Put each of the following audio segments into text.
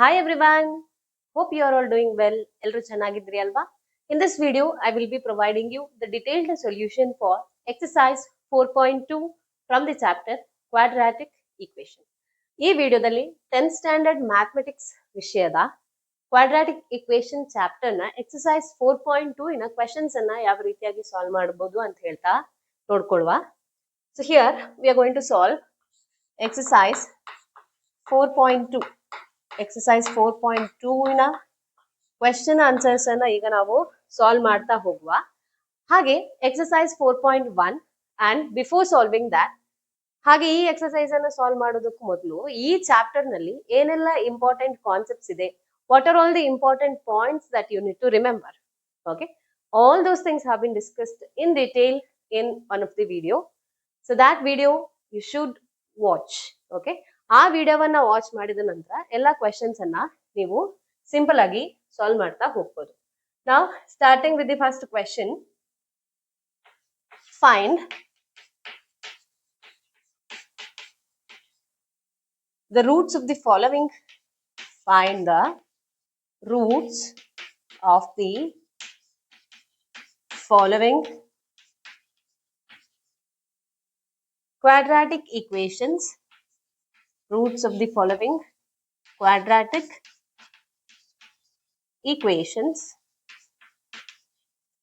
Hi everyone, hope you are all doing well. Elru chennagidri alva. In this video, I will be providing you the detailed solution for exercise 4.2 from the chapter quadratic equation. ಈ ವಿಡಿಯೋದಲ್ಲಿ 10th standard mathematics ವಿಷಯದ quadratic equation chapter ನ exercise 4.2 ಇನ questions ಅನ್ನ ಯಾವ ರೀತಿಯಾಗಿ solve ಮಾಡಬಹುದು ಅಂತ ಹೇಳ್ತಾ ನೋಡ್ಕೊಳ್ಳುವ. So here we are going to solve exercise 4.2. Exercise 4.2 ನ ಕ್ವೆಶ್ಚನ್ ಆನ್ಸರ್ಸ್ ಅನ್ನ ಈಗ ನಾವು ಸಾಲ್ವ್ ಮಾಡ್ತಾ ಹೋಗುವ. ಹಾಗೆ exercise 4.1 and before solving that, ಹಾಗೆ ಈ ಎಕ್ಸರ್ಸೈಸ್ ಅನ್ನ ಸಾಲ್ವ್ ಮಾಡೋದಕ್ಕೂ ಮೊದಲು ಈ ಚಾಪ್ಟರ್ ನಲ್ಲಿ ಏನೆಲ್ಲ ಇಂಪಾರ್ಟೆಂಟ್ ಕಾನ್ಸೆಪ್ಟ್ಸ್ ಇದೆ, what are all the important points that you need to remember. Okay, all those things have been discussed in detail in one of the video. So that video you should watch. Okay, ಆ ವಿಡಿಯೋವನ್ನ watch ಮಾಡಿದ ನಂತರ ಎಲ್ಲ questions ಅನ್ನ ನೀವು simple ಆಗಿ solve ಮಾಡ್ತಾ ಹೋಗ್ಬೋದು. ನಾವು starting with the first question, find the roots of the following. Find the roots of the following quadratic equations. Roots of the following quadratic equations.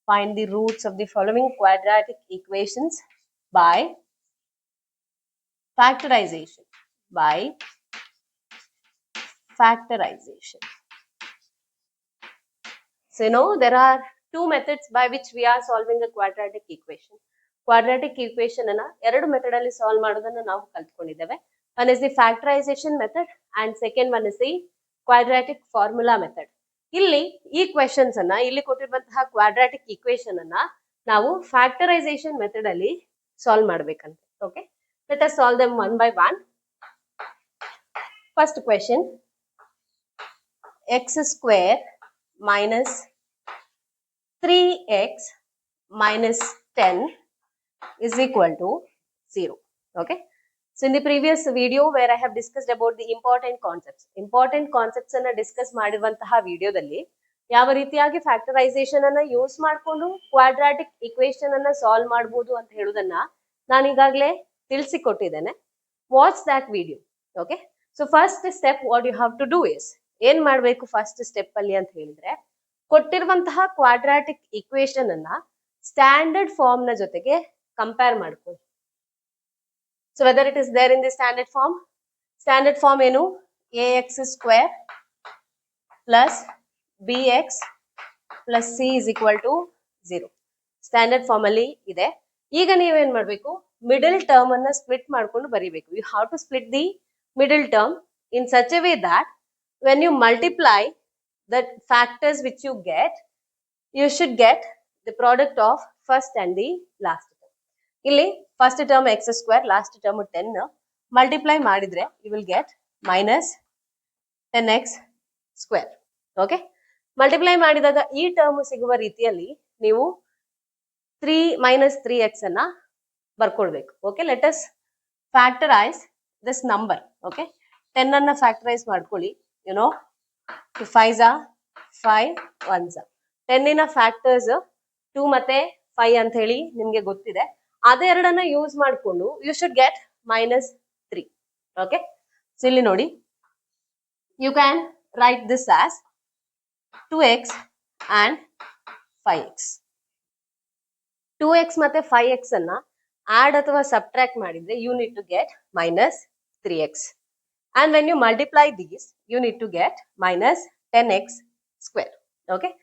Find the roots of the following quadratic equations by factorization. By factorization. So you know there are two methods by which we are solving a quadratic equation. Quadratic equation ಅನ್ನ ಎರಡು method ಅಲ್ಲಿ solve ಮಾಡೋದನ್ನ ನಾವು ಕಲ್ತ್ಕೊಂಡಿದ್ದೇವೆ. One is the factorization method and second one is the quadratic formula method. ಇಲ್ಲಿ ಈ questions ಅನ್ನ, ಇಲ್ಲಿ ಕೊಟ್ಟಿರುವಂತಹ ಕ್ವಾಡ್ರಾಟಿಕ್ ಈಕ್ವೇಶನ್ ಅನ್ನ ನಾವು ಫ್ಯಾಕ್ಟರೈಸೇಷನ್ ಮೆಥಡ್ ಅಲ್ಲಿ ಸಾಲ್ವ್ ಮಾಡ್ಬೇಕಂತೆ. Okay, let us solve them one by one. First question, x square minus 3x minus 10 is equal to 0. Okay, so in the previous video where I have discussed about the important concepts ಅನ್ನ discuss ಮಾಡಿರುವಂತಹ ವಿಡಿಯೋದಲ್ಲಿ ಯಾವ ರೀತಿಯಾಗಿ factorisation ಅನ್ನ use ಮಾಡಿಕೊಂಡು quadratic equation ಅನ್ನ solve ಮಾಡಬಹುದು ಅಂತ ಹೇಳುವುದನ್ನ ನಾನು ಈಗಾಗಲೇ ತಿಳಿಸಿಕೊಟ್ಟಿದ್ದೇನೆ. Watch that video. Okay, so first step what you have to do is, ಏನ್ ಮಾಡಬೇಕು ಫಸ್ಟ್ ಸ್ಟೆಪ್ ಅಲ್ಲಿ ಅಂತ ಹೇಳಿದ್ರೆ, ಕೊಟ್ಟಿರುವಂತಹ ಕ್ವಾಡ್ರಾಟಿಕ್ ಇಕ್ವೇಶನ್ ಅನ್ನ ಸ್ಟ್ಯಾಂಡರ್ಡ್ ಫಾರ್ಮ್ ನ ಜೊತೆಗೆ ಕಂಪೇರ್ ಮಾಡ್ಕೊಳ್ಳಿ. So whether it is there in the standard form ಏನು, ax square plus bx plus c is equal to 0 standard form ಅಲ್ಲಿ ಇದೆ. ಈಗ ನೀವೇನ್ ಮಾಡ್ಬೇಕು, ಮಿಡಲ್ ಟರ್ಮ್ ಅನ್ನ ಸ್ಪ್ಲಿಟ್ ಮಾಡ್ಕೊಂಡು ಬರೀಬೇಕು. You have to split the middle term in such a way that when you multiply the factors which you get, you should get the product of first and the last term. Illi first term x square, last term 10, multiply madidre you will get minus 10x square. Okay, multiply ಮಾಡಿದಾಗ ಈ term ಸಿಗುವ ರೀತಿಯಲ್ಲಿ ನೀವು 3 minus 3x ಅನ್ನ ಬರ್ಕೊಳ್ಬೇಕು. Okay, let us factorize this number. Okay, 10 ಅನ್ನ factorise ಮಾಡ್ಕೊಳ್ಳಿ. You know 5s are 5, 1s are 10 ಇನ ಫ್ಯಾಕ್ಟರ್ಸ್ 2 ಮತ್ತೆ 5 ಅಂತ ಹೇಳಿ ನಿಮ್ಗೆ ಗೊತ್ತಿದೆ. ಅದೆರಡನ್ನ ಯೂಸ್ ಮಾಡಿಕೊಂಡು you should get minus 3. Okay, so ಇಲ್ಲಿ ನೋಡಿ, you can write this as 2x and 5x. 2x ಮತ್ತೆ 5x ಅನ್ನ ಆಡ್ ಅಥವಾ ಸಬ್ಟ್ರಾಕ್ಟ್ ಮಾಡಿದ್ರೆ you need to get minus 3x, and when you multiply these you need to get minus 10x square. Okay,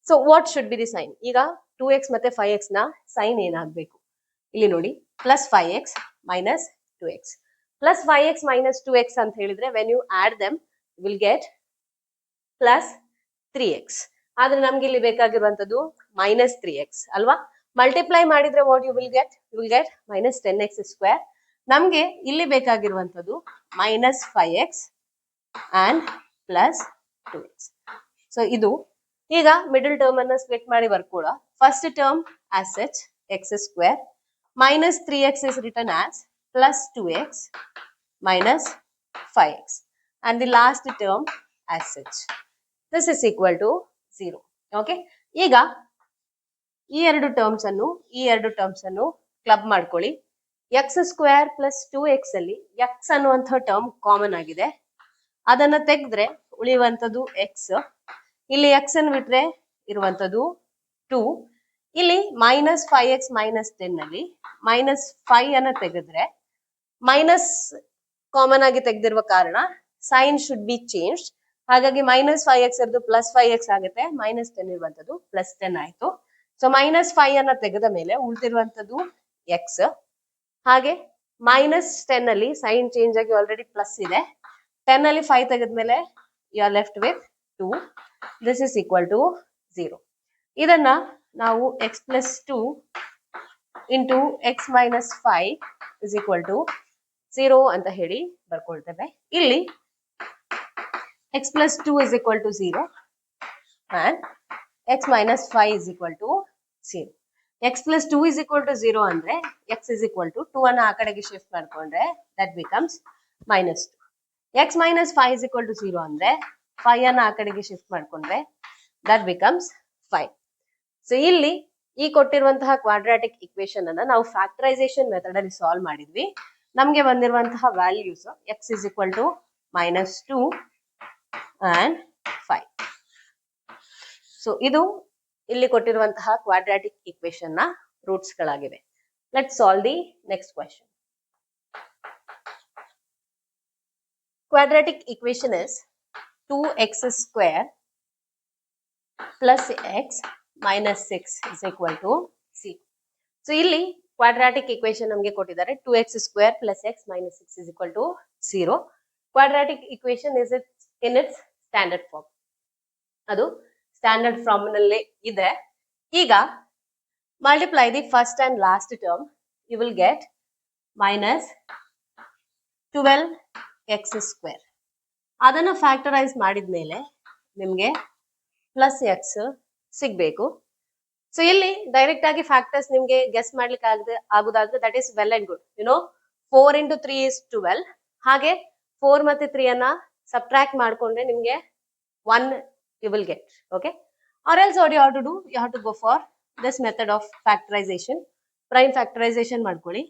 so what should be the sign? ಈಗ 2x ಮತ್ತೆ 5x ನ sign ಏನಾಗಬೇಕು, ಇಲ್ಲಿ ನೋಡಿ, plus 5x minus 2x. plus 5x minus 2x ಅಂತ ಹೇಳಿದ್ರೆ when you add them you will get plus 3x. ಆದ್ರೆ ನಮ್ಗೆ ಇಲ್ಲಿ ಬೇಕಾಗಿರುವಂತದ್ದು minus 3x ಅಲ್ವಾ. ಮಲ್ಟಿಪ್ಲೈ ಮಾಡಿದ್ರೆ what you will get minus 10x square. ನಮ್ಗೆ ಇಲ್ಲಿ ಬೇಕಾಗಿರುವಂತದ್ದು minus 5x and plus 2x. So ಇದು ಈಗ ಮಿಡಲ್ ಟರ್ಮ್ ಅನ್ನ ಸ್ಪ್ಲಿಟ್ ಮಾಡಿ ಬರ್ಕೊಳ್ಳ. First term as such x square minus 3x is written as plus 2x minus 5x, and the last term as such. This is equal to 0. Okay. ಈಗ ಈ ಎರಡು terms ಅನ್ನು club ಮಾಡ್ಕೊಳ್ಳಿ. X square plus 2x ಅಲ್ಲಿ X ಅನ್ನುವಂಥ term common ಆಗಿದೆ. ಅದನ್ನ ತೆಗೆದ್ರೆ ಉಳಿಯುವಂಥದ್ದು ಎಕ್ಸ್. ಇಲ್ಲಿ ಎಕ್ಸ್ ಅನ್ನು ಬಿಟ್ರೆ ಇರುವಂಥದ್ದು 2. ಇಲ್ಲಿ ಮೈನಸ್ 5x ಮೈನಸ್ 10 ಅಲ್ಲಿ ಮೈನಸ್ 5 ಅನ್ನ ತೆಗೆದ್ರೆ ಮೈನಸ್ ಕಾಮನ್ ಆಗಿ ತೆಗೆದಿರುವ ಕಾರಣ ಸೈನ್ ಶುಡ್ ಬಿ ಚೇಂಜ್. ಹಾಗಾಗಿ ಮೈನಸ್ 5x ಇರೋದು ಪ್ಲಸ್ 5x ಆಗುತ್ತೆ. ಮೈನಸ್ 10 ಇರುವಂತದ್ದು ಪ್ಲಸ್ 10 ಆಯ್ತು. ಸೊ ಮೈನಸ್ 5 ಅನ್ನ ತೆಗೆದ ಮೇಲೆ ಉಳಿದಿರುವಂತದ್ದು ಎಕ್ಸ್. ಹಾಗೆ ಮೈನಸ್ 10 ಅಲ್ಲಿ ಸೈನ್ ಚೇಂಜ್ ಆಗಿ ಆಲ್ರೆಡಿ ಪ್ಲಸ್ ಇದೆ. 10 ಅಲ್ಲಿ 5 ತೆಗೆದ್ಮೇಲೆ you are left with 2. This is equal to 0. ಇದನ್ನ ನಾವು x plus 2 into x minus 5 is equal to 0 ಅಂತ ಹೇಳಿ ಬರ್ಕೊಳ್ತೇವೆ. ಇಲ್ಲಿ x plus 2 is equal to 0 and x minus 5 is equal to 0. x plus 2 is equal to 0 andre x is equal to 2 ಅನ್ನ ಆ ಕಡೆಗೆ shift ಮಾಡ್ಕೊಂಡ್ರೆ that becomes minus 2. x minus 5 is equal to 0 ಅಂದ್ರೆ 5 ಅನ್ನ ಆ ಕಡೆಗೆ ಶಿಫ್ಟ್ ಮಾಡ್ಕೊಂಡ್ರೆ that becomes 5. So ಇಲ್ಲಿ ಈ ಕೊಟ್ಟಿರುವಂತಹ ಕ್ವಾಡ್ರಾಟಿಕ್ ಇಕ್ವೇಶನ್ ಅನ್ನ ನಾವು ಫ್ಯಾಕ್ಟರೈಸೇಷನ್ ಮೆಥಡ್ ಅಲ್ಲಿ ಸಾಲ್ವ್ ಮಾಡಿದ್ವಿ. ನಮಗೆ ಬಂದಿರುವಂತಹ values x is equal to minus 2 and 5. So ಇದು ಇಲ್ಲಿ ಕೊಟ್ಟಿರುವಂತಹ ಕ್ವಾಡ್ರಾಟಿಕ್ ಇಕ್ವೇಶನ್ ನ ರೂಟ್ಸ್ ಗಳಾಗಿವೆ. Let's solve the next question. Quadratic equation is 2x square plus x minus 6 is equal to 0. So ಇಲ್ಲಿ ಕ್ವಾಡ್ರಾಟಿಕ್ ಇಕ್ವೇಶನ್ ನಮಗೆ ಕೊಟ್ಟಿದ್ದಾರೆ 2x square plus x minus 6 is equal to 0. Quadratic equation is it in its standard form. ಅದು standard form ನಲ್ಲಿ ಇದೆ. ಈಗ multiply the first and last term, you will get minus 12x square. ಅದನ್ನ factorise ಮಾಡಿದ್ಮೇಲೆ ನಿಮ್ಗೆ plus x ಸಿಗ್ಬೇಕು. So ಇಲ್ಲಿ direct ಆಗಿ ಫ್ಯಾಕ್ಟರ್ಸ್ ನಿಮ್ಗೆ ಗೆಸ್ ಮಾಡ್ಲಿಕ್ಕೆ ಆಗುದಾದ್ರೆ that is well and good. 4 into 3 is 12. ಹಾಗೆ 4 ಮತ್ತೆ 3 ಅನ್ನ subtract ಮಾಡ್ಕೊಂಡ್ರೆ ನಿಮ್ಗೆ 1 you will get. Okay, or else what you have to do, you have to go for this method of factorization. Prime factorization ಮಾಡ್ಕೊಳ್ಳಿ.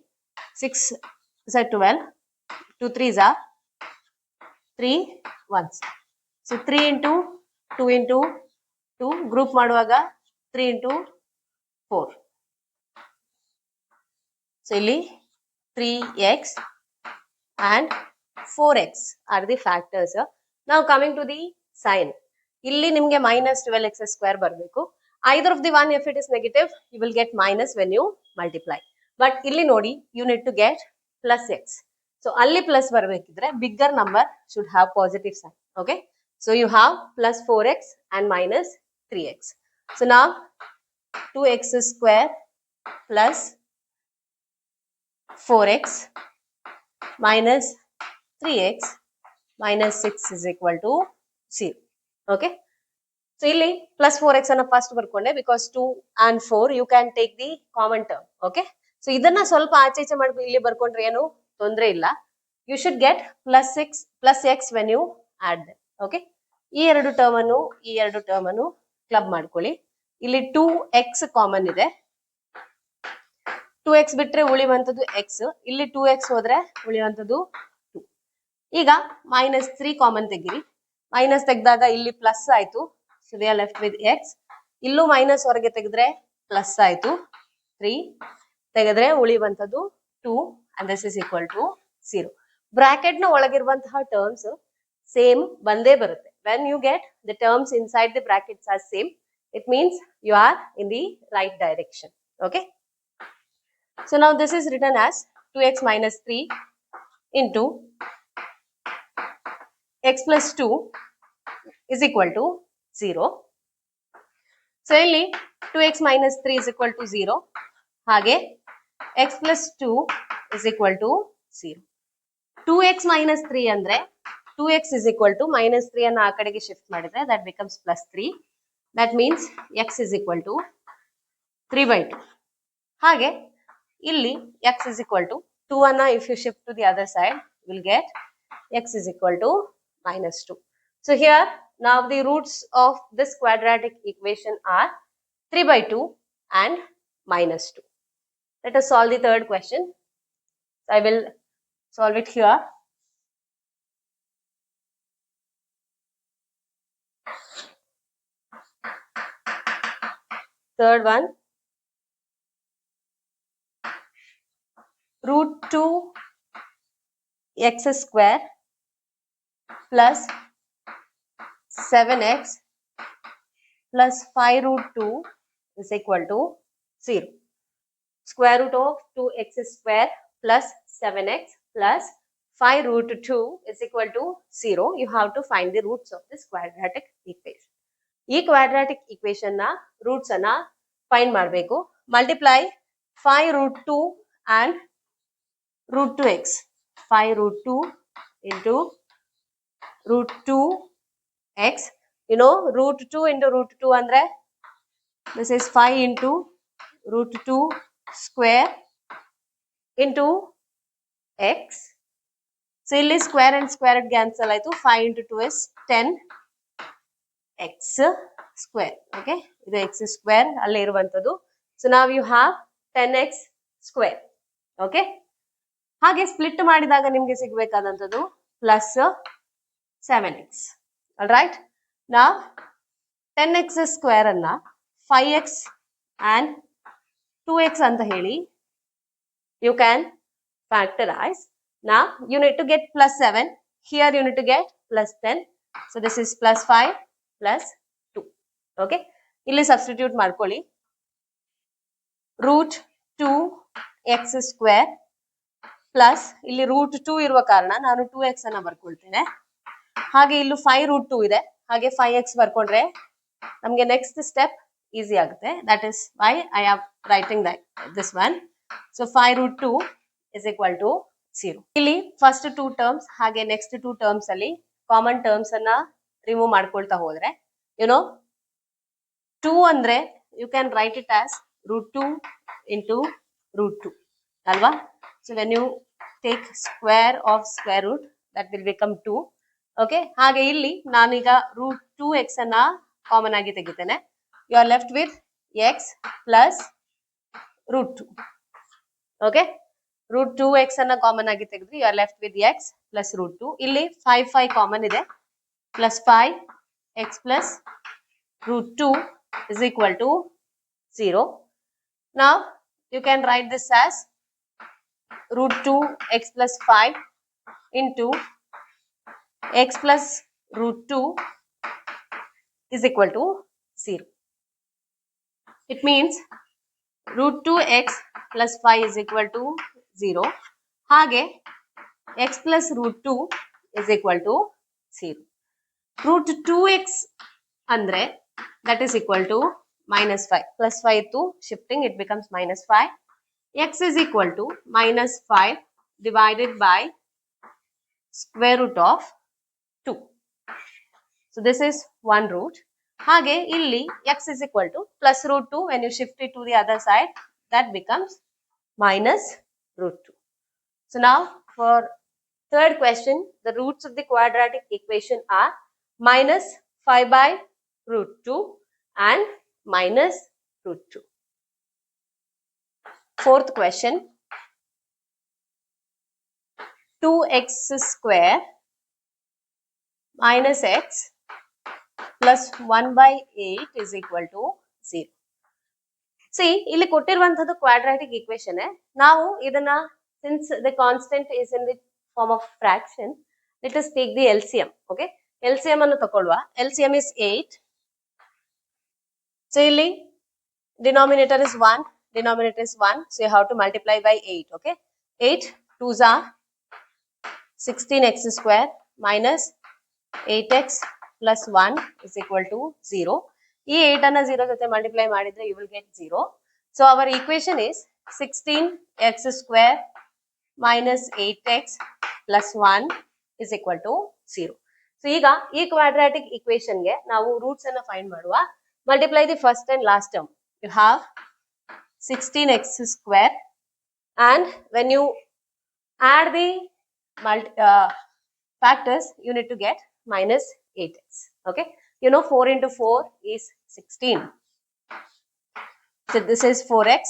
6 is 12, 2 3s are 3 1s. So 3 into 2 into 2 group ಮಾಡುವಾಗ 3 into 4. So ಇಲ್ಲಿ 3x and 4x are the factors. Now coming to the sign, ಇಲ್ಲಿ ನಿಮ್ಗೆ minus 12x square ಬರಬೇಕು. Either of the one, if it is negative, you will get minus when you multiply. But ಇಲ್ಲಿ ನೋಡಿ, you need to get plus x. So ಅಲ್ಲಿ plus ಬರಬೇಕಿದ್ರೆ bigger number should have positive sign. Okay, so you have plus 4x and minus 3x. So now 2x square plus 4x minus 3x minus 6 is equal to 0. Okay, so ಇಲ್ಲಿ plus 4x ಅನ್ನ first ಬರ್ಕೊಂಡೆ because 2 and 4 you can take the common term. Okay, so ಇದನ್ನ ಸ್ವಲ್ಪ ಆಚೆ ಈಚೆ ಮಾಡಿ ಇಲ್ಲಿ ಬರ್ಕೊಂಡ್ರೆ ಏನು ತೊಂದ್ರೆ ಇಲ್ಲ. You should get plus x when you add them. Okay, ಈ ಎರಡು ಟರ್ಮ್ ಅನ್ನು ಕ್ಲಬ್ ಮಾಡ್ಕೊಳ್ಳಿ. ಇಲ್ಲಿ 2x ಕಾಮನ್ ಇದೆ. 2x ಬಿಟ್ರೆ ಉಳಿಯುವಂತದ್ದು x. ಇಲ್ಲಿ 2x ಹೋದ್ರೆ ಉಳಿಯುವಂತದ್ದು 2. ಈಗ minus 3 ಕಾಮನ್ ತೆಗಿರಿ. ಮೈನಸ್ ತೆಗೆದಾಗ ಇಲ್ಲಿ ಪ್ಲಸ್ ಆಯ್ತು. So we are left with X. ಇಲ್ಲೂ ಮೈನಸ್ ಹೊರಗೆ ತೆಗೆದ್ರೆ ಪ್ಲಸ್ ಆಯ್ತು. 3 ತೆಗೆದ್ರೆ ಉಳಿಯುವಂತದ್ದು 2 and this is equal to 0. Bracket ನ ಒಳಗಿರುವಂತಹ ಟರ್ಮ್ಸ್ ಸೇಮ್ ಬಂದೇ ಬರುತ್ತೆ. when you get the terms inside the brackets are same, it means you are in the right direction. Okay, so now this is written as 2x minus 3 into x plus 2 is equal to 0. So ಇಲ್ಲಿ 2x minus 3 is equal to 0. ಹಾಗೆ x plus 2 is equal to 0. 2x minus 3 ಅಂದ್ರೆ 2x is equal to minus 3 ಅನ್ನ ಆ ಕಡೆಗೆ shift ಮಾಡಿದ್ರೆ that becomes plus 3. That means x is equal to 3/2. ಹಾಗೆ ಇಲ್ಲಿ x is equal to 2 ಅನ್ನ if you shift to the other side, you will get x is equal to minus 2. So here now the roots of this quadratic equation are 3 by 2 and minus 2. Let us solve the third question. I will solve it here. Third one, root 2 x square plus 7x plus 5 root 2 is equal to 0. Square root of 2x square plus 7x plus 5 root 2 is equal to 0. You have to find the roots of this quadratic equation. ಈ quadratic equation ನ roots ಅನ್ನ find ಮಾಡಬೇಕು. Multiply 5 root 2 and root 2x. 5 root 2 into root 2x. You know, root 2 into root 2 andre this is 5 into root 2 square into x. So ಇಲ್ಲಿ square and square cancel ಆಯ್ತು. 5 into 2 is 10x square. Okay, ಇದು x square ಅಲ್ಲೇ ಇರುವಂತದ್ದು. So now you have 10x square. Okay, ಹಾಗೆ split ಮಾಡಿದಾಗ ನಿಮಗೆ ಸಿಗಬೇಕಾದಂತದ್ದು plus 7x. All right, now 10x square ಅನ್ನ 5x and 2x ಅಂತ ಹೇಳಿ you can factorize. Now you need to get plus 7. Here you need to get plus 10. So this is plus 5 plus 2. Okay, ಇಲ್ಲಿ substitute ಮಾಡ್ಕೊಳ್ಳಿ. root 2x square plus ಇಲ್ಲಿ root 2 ಇರುವ ಕಾರಣ ನಾನು 2x ಅನ್ನ ಬರ್ಕೊಳ್ತೇನೆ. ಹಾಗೆ ಇಲ್ಲಿ 5 root 2 ಇದೆ, ಹಾಗೆ 5x ಬರ್ಕೊಂಡ್ರೆ ನಮಗೆ next step easy ಆಗುತ್ತೆ. That is why I am writing that this one. So 5 root 2 is equal to 0. ಇಲ್ಲಿ first 2 terms ಹಾಗೆ next 2 terms ಅಲ್ಲಿ common terms ಅನ್ನ remove ಮಾಡ್ಕೊಳ್ತಾ ಹೋದ್ರೆ you know 2 ಅಂದ್ರೆ you can write it as root 2 into root 2 ಅಲ್ವಾ. So when you take square of square root that will become 2. Okay, ಹಾಗೆ ಇಲ್ಲಿ ನಾನೀಗ root 2x ಅನ್ನ ಕಾಮನ್ ಆಗಿ ತೆಗಿತೇನೆ. You are left with x plus root 2. Okay, root 2x ಅನ್ನ common ಆಗಿ ತೆಗೆದ್ರೆ you are left with x plus root 2. ಇಲ್ಲಿ 5 common ಇದೆ, plus 5x plus root 2 is equal to 0. Now you can write this as root 2x plus 5 into x plus root 2 is equal to 0. It means root 2x plus 5 is equal to 0. ಹಾಗೆ x plus root 2 is equal to 0. root 2x andre that is equal to minus 5. Plus 5 to shifting it becomes minus 5. X is equal to minus 5 divided by square root of 2. So this is one root. ಹಾಗೆ ಇಲ್ಲಿ x is equal to plus root 2. When you shift it to the other side, that becomes minus root 2. So now for third question, the roots of the quadratic equation are minus 5 by root 2 and minus root 2. Fourth question, 2x square minus x plus 1 by 8 is equal to 0. See, ಇಲ್ಲಿ ಕೊಟ್ಟಿರುವಂತದ್ದು quadratic equation. ನಾವು ಇದನ್ನ since the constant is in the form of fraction, let us take the LCM. Okay, LCM ಅನ್ನು ತಕೊಳ್ಳುವ. LCM is 8. So ಇಲ್ಲಿ denominator is 1, denominator is 1, so you have to multiply by 8. Okay, 8 2s are 16x square minus 8x plus 1 is equal to 0. ಈ 8 ಅನ್ನ 0 ಜೊತೆ multiply ಮಾಡಿದ್ರೆ you will get 0. So our equation is 16x square minus 8x plus 1 is equal to 0. So ಈಗ ಈ quadratic equation ಗೆ ನಾವು roots ಅನ್ನ find ಮಾಡುವ. Multiply the first and last term. You have 16x square and when you add the factors you need to get minus 8x. Okay, you know 4 into 4 is 16. So this is 4x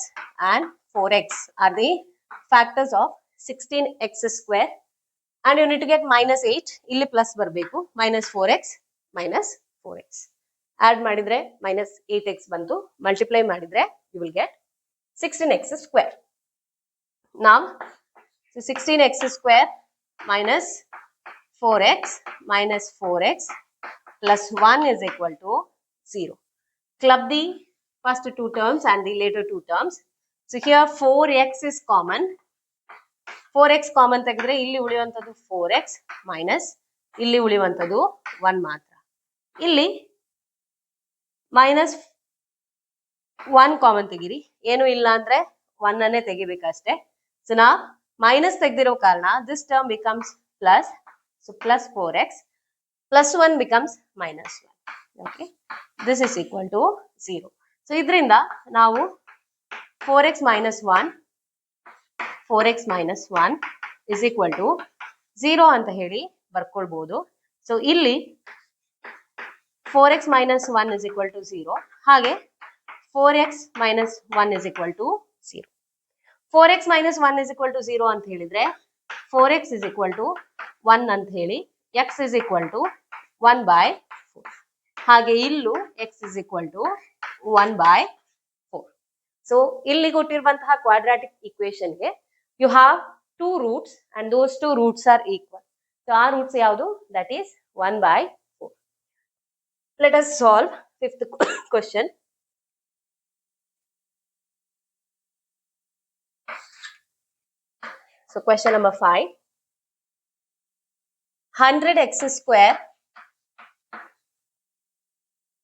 and 4x are the factors of 16x square, and you need to get minus 8. Illi plus barbeku, minus 4x minus 4x. Add madidre minus 8x bantu, multiply madidre you will get 16x square. Now, so 16x square minus 4x minus 4x plus 1 is equal to 0. Club the first two terms and the later two terms. So here 4x is common. 4x common ತೆಗೆದ್ರೆ ಇಲ್ಲಿ ಉಳಿಯುವಂತದ್ದು 4x minus ಇಲ್ಲಿ ಉಳಿಯುವಂತದ್ದು 1 ಮಾತ್ರ. ಇಲ್ಲಿ minus 1 common ತೆಗಿರಿ, ಏನು ಇಲ್ಲ ಅಂದ್ರೆ 1 ಅನ್ನೇ ತೆಗಿಬೇಕಷ್ಟೇ. ಸೊ ನಾ ಮೈನಸ್ ತೆಗೆದಿರೋ ಕಾರಣ this term becomes plus. So plus 4x plus 1 becomes minus 1. Okay, this is equal to 0. So idrinda ನಾವು 4x minus 1 is equal to 0 ಅಂತ ಹೇಳಿ ಬರ್ಕೊಳ್ಬಹುದು. ಸೊ ಇಲ್ಲಿ 4x minus 1 is equal to 0, ಹಾಗೆ 4x minus 1 is equal to 0. 4x minus 1 is equal to 0 ಅಂತ ಹೇಳಿದ್ರೆ 4x is equal to 1 ಅಂತ ಹೇಳಿ x is equal to 1 by 4. ಹಾಗೆ ಇಲ್ಲೂ x is equal to 1 by 4. So ಇಲ್ಲಿ ಕೊಟ್ಟಿರುವಂತಹ ಕ್ವಾಡ್ರಾಟಿಕ್ ಈಕ್ವೇಶನ್ ಗೆ you have two roots and those two roots are equal. So ಆ roots ಯಾವುದು? That is 1 by 4. Let us solve fifth question. So question number 5. 100x square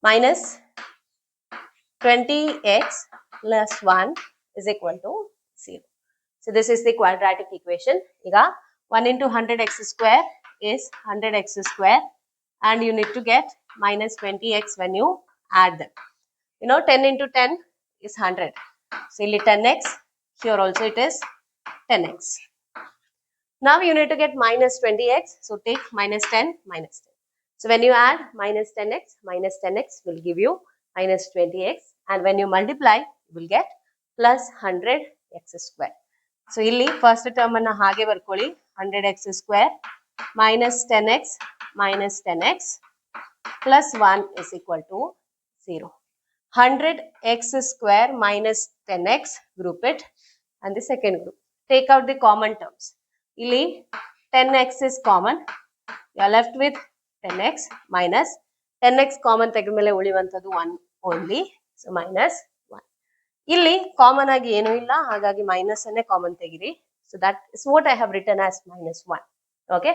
minus 20x plus 1 is equal to 0. So this is the quadratic equation. Iga 1 into 100x square is 100x square, and you need to get minus 20x when you add them. You know 10 into 10 is 100. So ಇಲ್ಲಿ 10x, here also it is 10x. Now you need to get minus 20x, so take minus 10 minus 10. So when you add minus 10x will give you minus 20x, and when you multiply you will get plus 100x square. So ಇಲ್ಲಿ first term ಅನ್ನ ಹಾಗೆ ಬರ್ಕೊಳ್ಳಿ, 100x square minus 10x plus 1 is equal to 0. 100x square minus 10x, group it, and the second group. Take out the common terms. ಇಲ್ಲಿ 10x is common. You are left with 10x minus 10x common ತೆಗೆದ್ಮೇಲೆ ಉಳಿಯುವಂತದ್ದು 1 only. So minus 1. ಇಲ್ಲಿ common ಆಗಿ ಏನೂ ಇಲ್ಲ, ಹಾಗಾಗಿ minus ಅನ್ನೇ common ತೆಗಿರಿ. So that is what I have written as minus 1. Okay,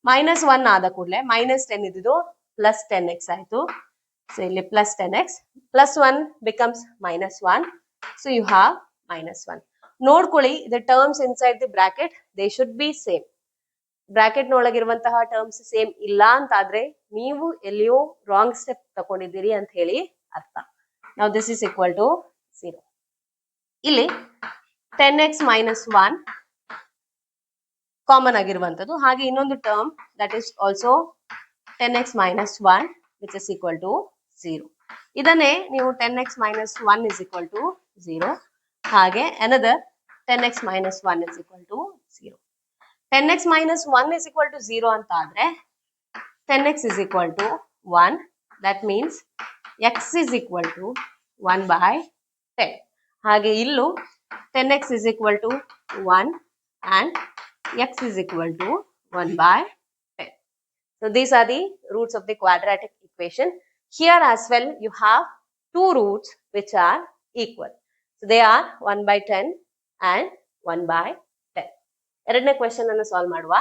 minus 1 ಆದ ಕೂಡಲೇ minus 10 ಇದ್ದು plus 10x ಆಯ್ತು. ಸೊ ಇಲ್ಲಿ plus 10x plus 1 becomes minus 1. So you have minus 1. ನೋಡ್ಕೊಳ್ಳಿ, the terms inside the bracket they should be same. Bracket ನೊಳಗಿರುವಂತಹ terms same ಇಲ್ಲ ಅಂತಾದ್ರೆ ನೀವು ಎಲ್ಲಿಯೋ ರಾಂಗ್ ಸ್ಟೆಪ್ ತಗೊಂಡಿದ್ದೀರಿ ಅಂತ ಹೇಳಿ ಅರ್ಥ. ನಾವು ದಿಸ್ ಇಸ್ ಈಕ್ವಲ್ ಟು 0. ಇಲ್ಲಿ 10x minus 1 ಕಾಮನ್ ಆಗಿರುವಂತದ್ದು, ಹಾಗೆ ಇನ್ನೊಂದು term that is also 10x minus 1 which is equal to 0. ಇದನ್ನೇ ನೀವು 10x minus 1 is equal to 0, ಹಾಗೆ another 10x minus 1 is equal to 0. 10x minus 1 is equal to 0 ಅಂತ ಆದ್ರೆ 10x is equal to 1. That means x is equal to 1 by 10. ಹಾಗೆ ಇಲ್ಲೂ 10x is equal to 1 and x is equal to 1 by 10. So these are the roots of the quadratic equation. Here as well you have two roots which are equal. So they are 1 by 10 and 1 by 10. ಎರಡನೇ question ಅನ್ನು solve ಮಾಡುವ.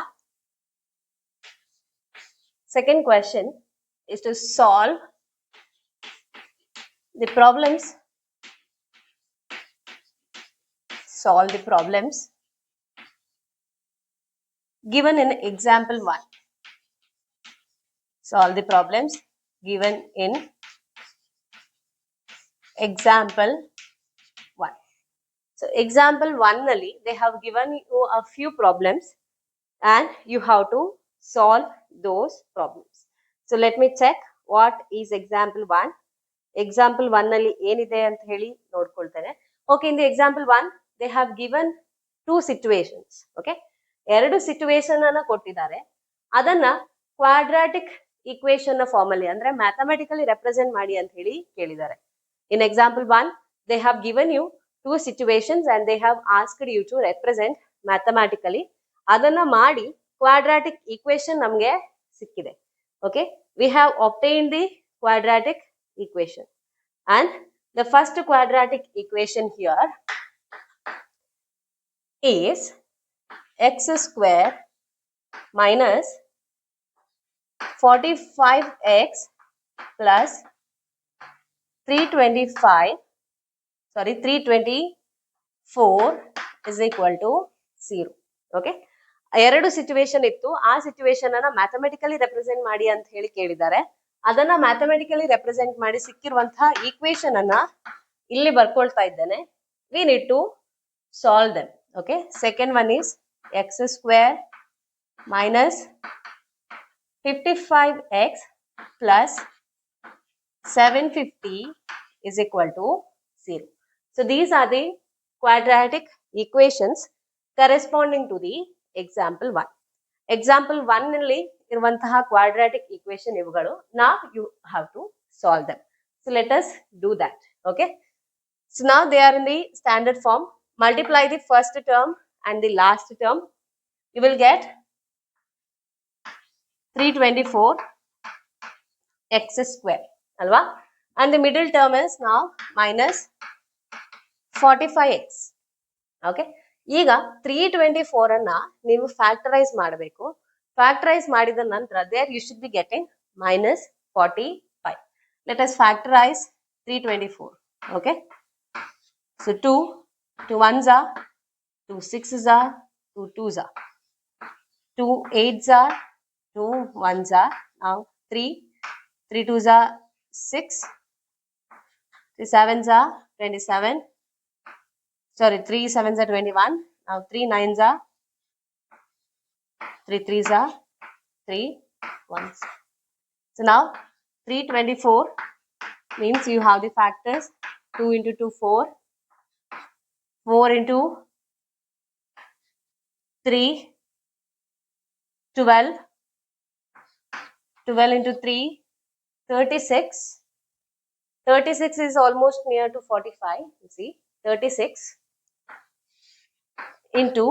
Second question is to solve the problems given in example 1. Solve the problems given in example 1. So example 1 ನಲ್ಲಿ they have given you a few problems and you have to solve those problems. So let me check what is example 1. Example 1 ನಲ್ಲಿ ಏನಿದೆ ಅಂತ ಹೇಳಿ ನೋಡ್ಕೊಳ್ತೇನೆ. Okay, in the example 1 they have given two situations. Okay, ಎರಡು situation ಅನ್ನ ಕೊಟ್ಟಿದ್ದಾರೆ. ಅದನ್ನ quadratic equation ನ form ಅಲ್ಲಿ ಅಂದ್ರೆ ಮ್ಯಾಥಮೆಟಿಕಲಿ ರೆಪ್ರೆಸೆಂಟ್ ಮಾಡಿ ಅಂತ ಹೇಳಿ ಕೇಳಿದ್ದಾರೆ. In example 1 they have given you two situations and they have asked you to represent mathematically. ಅದನ್ನ ಮಾಡಿ ಕ್ವಾಡ್ರಾಟಿಕ್ ಈಕ್ವೇಶನ್ ನಮಗೆ ಸಿಕ್ಕಿದೆ. Okay, we have obtained the quadratic equation, and the first quadratic equation here is x square minus 45x plus 324 is equal to 0. Okay, ಎರಡು situation ಇತ್ತು. ಆ situation ಅನ್ನ mathematically represent ಮಾಡಿ ಅಂತ ಹೇಳಿ ಕೇಳಿದ್ದಾರೆ. ಅದನ್ನ ಮ್ಯಾಥಮೆಟಿಕಲಿ ರೆಪ್ರೆಸೆಂಟ್ ಮಾಡಿ ಸಿಕ್ಕಿರುವಂತಹ ಈಕ್ವೇಶನ್ ಅನ್ನ ಇಲ್ಲಿ ಬರ್ಕೊಳ್ತಾ ಇದ್ದೇನೆ. We need to solve them. Okay, second one is x square minus 55x plus 750 is equal to 0. So these are the quadratic equations corresponding to the example 1. Example 1 ನಲ್ಲಿ ಇರುವಂತಹ quadratic equation ಇವುಗಳು. Now you have to solve them. So let us do that. Okay. So now they are in the standard form. Multiply the first term and the last term. You will get 324 x square. Alva? And the middle term is now minus 45x. Okay. ಈಗ 324 ಅನ್ನ ನೀವು factorise ಮಾಡಬೇಕು. Factorise ಮಾಡಿದ ನಂತರ there you should be getting minus 45. Let us factorize 324. Okay. So 2 1s are, 2 6s are, 2 2s are, 2 8s are, 2 1s are. Now 3 2s are 6, 3 7s are 27. Sorry, 3 7s are 21. Now 3 9s are, 3 3s are, 3 1s. So now 324 means you have the factors 2 into 2 4, 4 into 3 12, 12 into 3 36. 36 is almost near to 45. You see, 36 into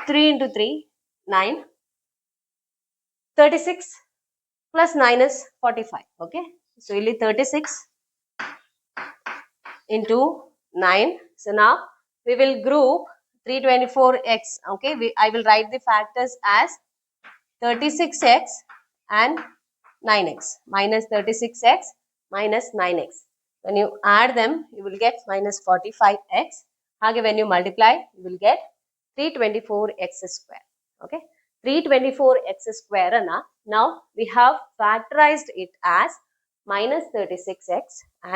3 into 3 9. 36 plus 9 is 45. Okay, so only 36 into 9. So now we will group 324x. Okay, I will write the factors as 36x and 9x. Minus 36x minus 9x. When you add them, you will get minus 45x. Hage when you multiply, you will get 324x square. Okay, 324x square anna. Now we have factorized it as minus 36x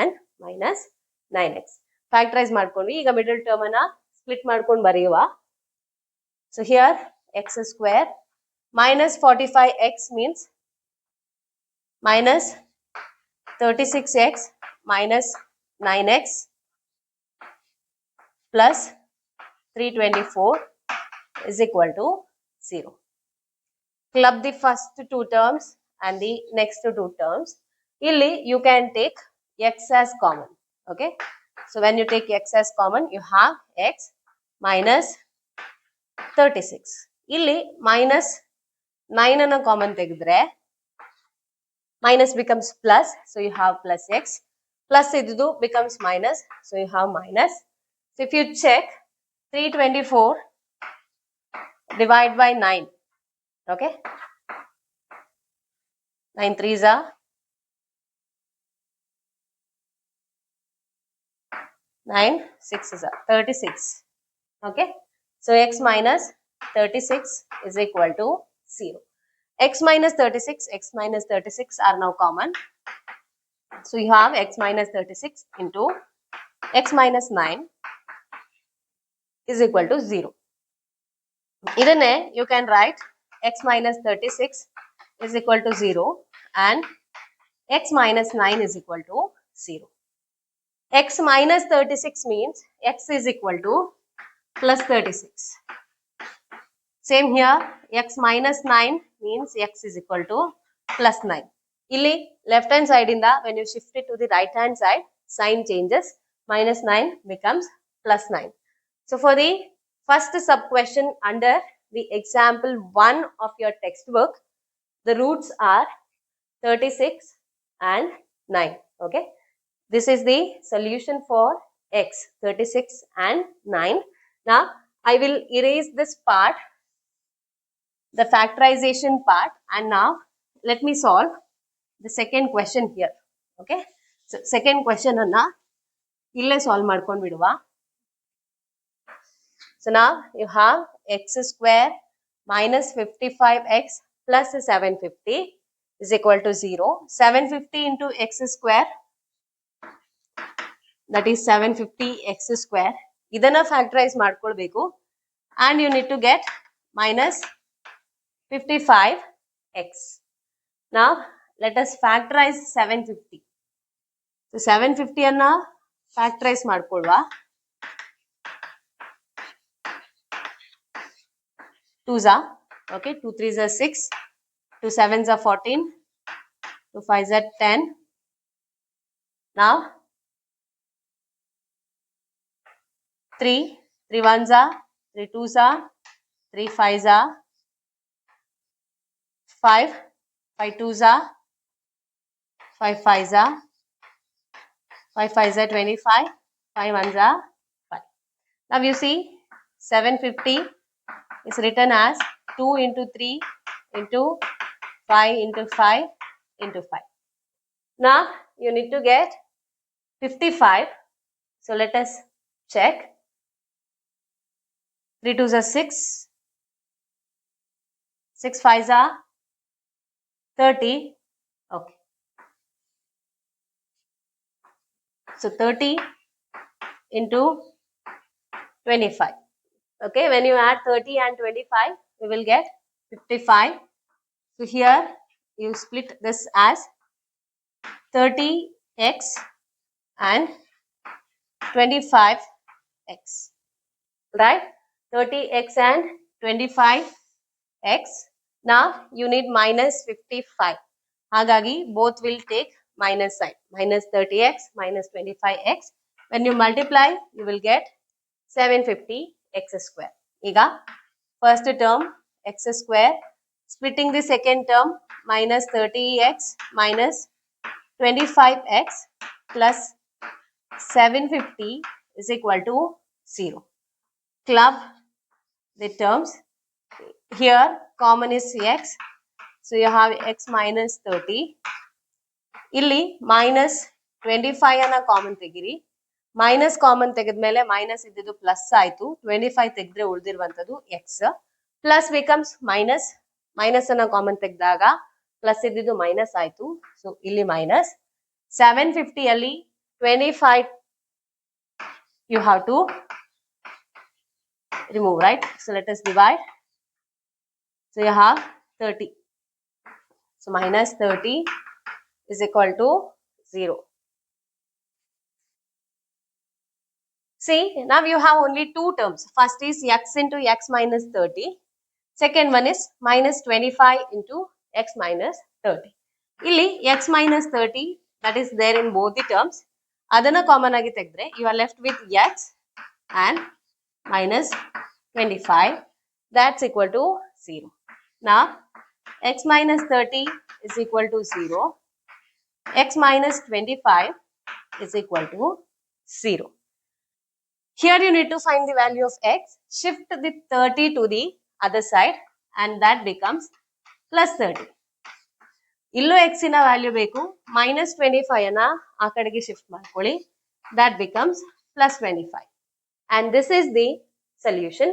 and minus 9x. Factorize ಮಾಡ್ಕೊಂಡ್ವಿ. ಈಗ middle term ಅನ್ನ split ಮಾಡ್ಕೊಂಡು ಬರೆಯುವ. So here x square minus 45x means minus 36x minus 9x plus 324 is equal to 0. Club the first two terms and the next two terms. Illi you can take x as common. Okay. So when you take x as common, you have x minus 36. Illi minus 9 anna common tegidre minus becomes plus, so you have plus x. Plus idu becomes minus, so you have minus. So if you check 324 divide by 9. Okay, 9 3s are 9 6s are 36. Okay, so x minus 36 is equal to 0. X minus 36, x minus 36 are now common. So you have x minus 36 into x minus 9 is equal to 0. Idanne you can write x minus 36 is equal to 0 and x minus 9 is equal to 0. X minus 36 means x is equal to plus 36. Same here, x minus 9 means x is equal to plus 9. Illi left hand side inda when you shift it to the right hand side, sign changes. Minus 9 becomes plus 9. So for the first sub question under the example 1 of your textbook, the roots are 36 and 9. Okay. This is the solution for x, 36 and 9. Now I will erase this part, the factorization part, and now let me solve the second question here. Okay. So second question anna ille solve ಮಾಡ್ಕೊಂಡು ಬಿಡುವ. So now you have x square minus 55x plus 750 is equal to 0. 750 into x square, that is 750x square. ಇದನ್ನ factorize ಮಾಡ್ಕೊಳ್ಬೇಕು and you need to get minus 55x. Now let us factorize 750. So 750 ಅನ್ನ factorize ಮಾಡ್ಕೊಳ್ವಾ. 2s are okay, 2 3s are 6, 2 7s are 14, 2 5s are 10. Now 3 3 1s are, 3 2s are, 3 5s are 5, 5 2s are, 5 5s are, 5 5s are 25, 5 1s are 5. Now you see 750 is written as 2 into 3 into 5 into 5 into 5. Now you need to get 55. So let us check. 3 2s are 6, 6 5s are 30. Okay. So 30 into 25. Okay, when you add 30 and 25, we will get 55. So here you split this as 30x and 25x. Right? 30x and 25x. Now you need minus 55. Hagagi both will take minus sign. Minus 30x minus 25x. When you multiply, you will get 750x square. Iga first term x square, splitting the second term minus 30x minus 25x plus 750 is equal to 0. Club the terms. Here common is x. So you have x minus 30. Illi minus 25 ana common tegiri. Minus common ತೆಗೆದ್ಮೇಲೆ minus ಇದ್ದಿದ್ದು plus ಆಯ್ತು. 25 ತೆಗೆದ್ರೆ ಉಳಿದಿರುವಂತದ್ದು x. Plus becomes minus. Minus ಅನ್ನ common ತೆಗೆದಾಗ plus ಇದ್ದಿದ್ದು minus ಆಯ್ತು. So ಇಲ್ಲಿ minus. 750 ಅಲ್ಲಿ 25 you have to remove, right? So let us divide. So you have 30. So minus 30 is equal to 0. See, now you have only two terms. First is x into x minus 30. Second one is minus 25 into x minus 30. Illi x minus 30, that is there in both the terms. Adana common agi tegdre, you are left with x and minus 25. That's equal to 0. Now, x minus 30 is equal to 0. X minus 25 is equal to 0. Here you need to find the value of x. Shift the 30 to the other side and that becomes plus 30. Illo x ina value beku, minus 25 ana aa kadege shift ಮಾಡ್ಕೊಳ್ಳಿ. That becomes plus 25. And this is the solution.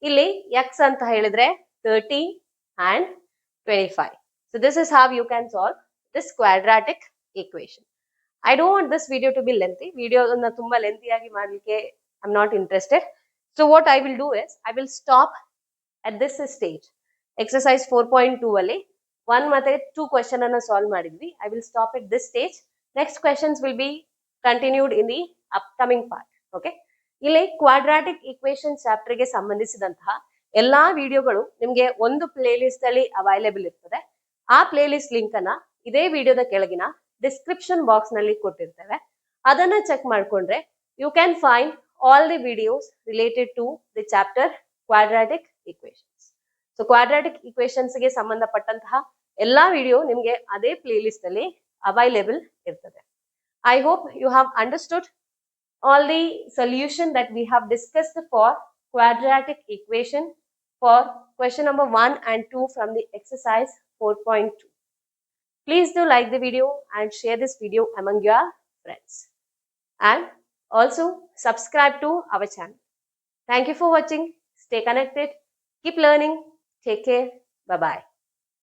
Illi x anta ಹೇಳಿದ್ರೆ 30 and 25. So this is how you can solve this quadratic equation. I don't want this video to be lengthy. Video na tumba lengthy agi ಮಾಡ್ಲಿಕ್ಕೆ I'm not interested. So what I will do is I will stop at this stage. Exercise 4.2 ಅಲ್ಲಿ 1 ಮತ್ತೆ 2 question ಅನ್ನ solve ಮಾಡಿದ್ವಿ. I will stop at this stage. Next questions will be continued in the upcoming part. Okay, ಇಲ್ಲಿ quadratic equation chapter ಗೆ ಸಂಬಂಧಿಸಿದಂತಹ ಎಲ್ಲಾ ವಿಡಿಯೋಗಳು ನಿಮ್ಗೆ ಒಂದು ಪ್ಲೇ ಲಿಸ್ಟ್ ಅಲ್ಲಿ ಅವೈಲೇಬಲ್ ಇರ್ತದೆ. ಆ ಪ್ಲೇ ಲಿಸ್ಟ್ ಲಿಂಕ್ ಅನ್ನ ಇದೇ ವಿಡಿಯೋದ ಕೆಳಗಿನ ಡಿಸ್ಕ್ರಿಪ್ಷನ್ ಬಾಕ್ಸ್ ನಲ್ಲಿ ಕೊಟ್ಟಿರ್ತೇವೆ. ಅದನ್ನ ಚೆಕ್ ಮಾಡ್ಕೊಂಡ್ರೆ you can find all the videos related to the chapter quadratic equations. So quadratic equations ಗೆ ಸಂಬಂಧಪಟ್ಟಂತಹ ಎಲ್ಲಾ ವಿಡಿಯೋ ನಿಮ್ಗೆ ಅದೇ ಪ್ಲೇ ಲಿಸ್ಟ್ ಅಲ್ಲಿ ಅವೈಲೇಬಲ್ ಇರ್ತದೆ. I hope you have understood all the solution that we have discussed for quadratic equation for question number 1 and 2 from the exercise 4.2. Please do like the video and share this video among your friends. And also subscribe to our channel. Thank you for watching. Stay connected. Keep learning. Take care. Bye-bye.